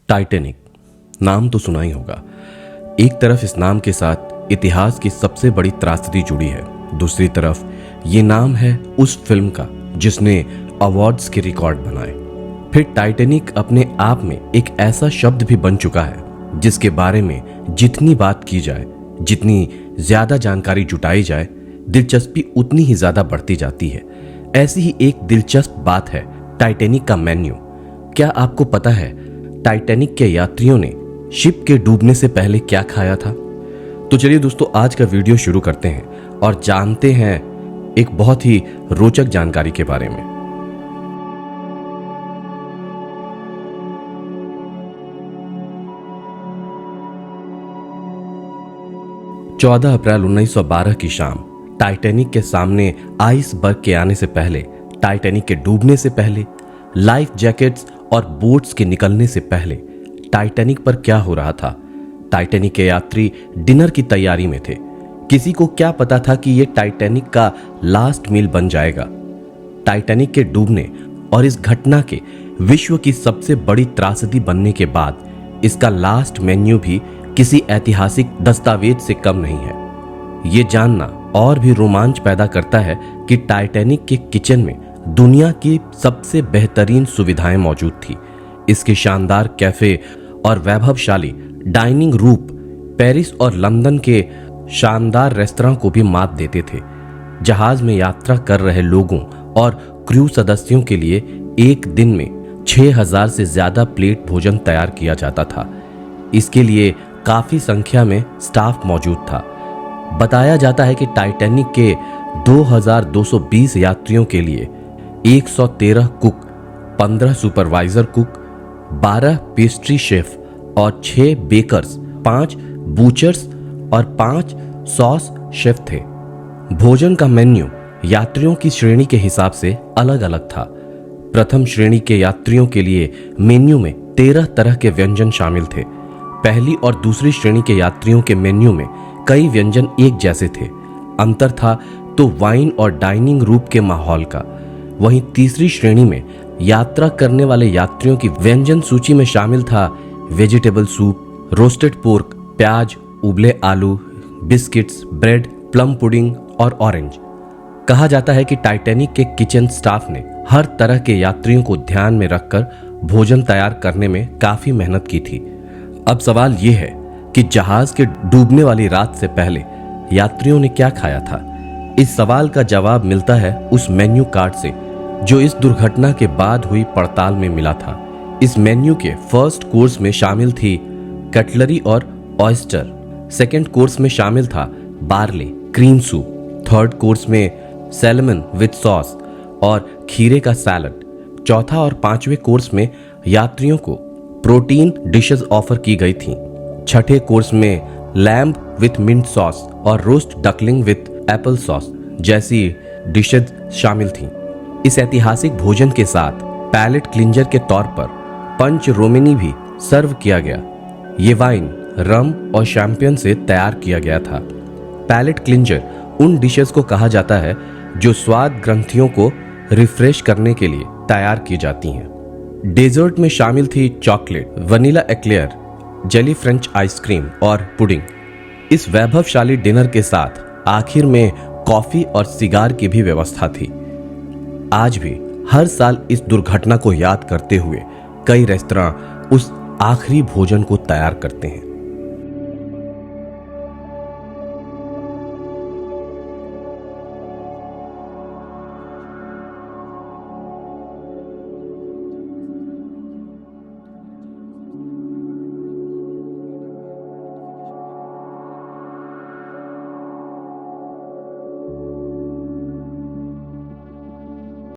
Titanic नाम तो सुना ही होगा। एक तरफ इस नाम के साथ इतिहास की सबसे बड़ी त्रासदी जुड़ी है, दूसरी तरफ ये नाम है उस फिल्म का जिसने अवार्ड्स के रिकॉर्ड बनाए। फिर टाइटैनिक अपने आप में एक ऐसा शब्द भी बन चुका है जिसके बारे में जितनी बात की जाए, जितनी ज्यादा जानकारी जुटाई जाए, दिलचस्पी उतनी ही ज्यादा बढ़ती जाती है। ऐसी ही एक दिलचस्प बात है टाइटैनिक का मेन्यू। क्या आपको पता है टाइटैनिक के यात्रियों ने शिप के डूबने से पहले क्या खाया था? तो चलिए दोस्तों, आज का वीडियो शुरू करते हैं और जानते हैं एक बहुत ही रोचक जानकारी के बारे में। चौदह अप्रैल 1912 की शाम टाइटैनिक के सामने आइसबर्ग के आने से पहले, टाइटैनिक के डूबने से पहले, लाइफ जैकेट्स और बोट्स के निकलने से पहले टाइटैनिक पर क्या हो रहा था? टाइटैनिक के यात्री डिनर की तैयारी में थे। किसी को क्या पता था कि यह टाइटैनिक का लास्ट मील बन जाएगा? टाइटैनिक के डूबने और इस घटना के विश्व की सबसे बड़ी त्रासदी बनने के बाद इसका लास्ट मेन्यू भी किसी ऐतिहासिक दस्तावेज से कम नहीं है। यह जानना और भी रोमांच पैदा करता है कि टाइटैनिक के किचन में दुनिया की सबसे बेहतरीन सुविधाएं मौजूद थी। इसके शानदार कैफे और वैभवशाली डाइनिंग रूप पेरिस और लंदन के शानदार रेस्तरां को भी मात देते थे। जहाज में यात्रा कर रहे लोगों और क्रू सदस्यों के लिए एक दिन में 6000 से ज्यादा प्लेट भोजन तैयार किया जाता था। इसके लिए काफी संख्या में स्टाफ मौजूद था। बताया जाता है कि टाइटैनिक के 2220 यात्रियों के लिए 113 cook, 15 supervisor cook, 12 pastry chef और 6 बेकर्स, 5 बूचर्स और 5 सॉस शेफ थे। भोजन का मेन्यू यात्रियों की श्रेणी के हिसाब से अलग अलग था। प्रथम श्रेणी के यात्रियों के लिए मेन्यू में 13 तरह के व्यंजन शामिल थे। पहली और दूसरी श्रेणी के यात्रियों के मेन्यू में कई व्यंजन एक जैसे थे। अंतर था तो वाइन और डाइनिंग रूम के माहौल का। वहीं तीसरी श्रेणी में यात्रा करने वाले यात्रियों की व्यंजन सूची में शामिल था वेजिटेबल सूप, रोस्टेड पोर्क, प्याज, उबले आलू, बिस्किट्स, ब्रेड, प्लम पुडिंग और ऑरेंज। कहा जाता है कि टाइटैनिक के किचन स्टाफ ने हर तरह के यात्रियों को ध्यान में रखकर भोजन तैयार करने में काफी मेहनत की थी। अब सवाल यह है कि जहाज के डूबने वाली रात से पहले यात्रियों ने क्या खाया था? इस सवाल का जवाब मिलता है उस मेन्यू कार्ड से जो इस दुर्घटना के बाद हुई पड़ताल में मिला था। इस मेन्यू के फर्स्ट कोर्स में शामिल थी कटलरी और ऑयस्टर, सेकंड कोर्स में शामिल था barley cream soup, third course में सैल्मन विद सॉस और खीरे का सैलड, चौथा और पांचवें कोर्स में यात्रियों को प्रोटीन डिशेस ऑफर की गई थीं। छठे कोर्स में लैम्ब विथ मिंट सॉस और roast duckling with Apple sauce जैसी डिशेस शामिल थीं। इस ऐतिहासिक भोजन के साथ पैलेट क्लिंजर के तौर पर पंच रोमेनी भी सर्व किया गया। ये वाइन रम और शैंपियन से तैयार किया गया था। पैलेट क्लिंजर उन डिशेस को कहा जाता है जो स्वाद ग्रंथियों को रिफ्रेश करने के लिए तैयार की जाती हैं। डेजर्ट में शामिल थी chocolate, vanilla eclair, jelly French ice cream और पुडिंग। इस वैभवशाली डिनर के साथ आखिर में कॉफी और सिगार की भी व्यवस्था थी। आज भी हर साल इस दुर्घटना को याद करते हुए कई रेस्तरां उस आखिरी भोजन को तैयार करते हैं।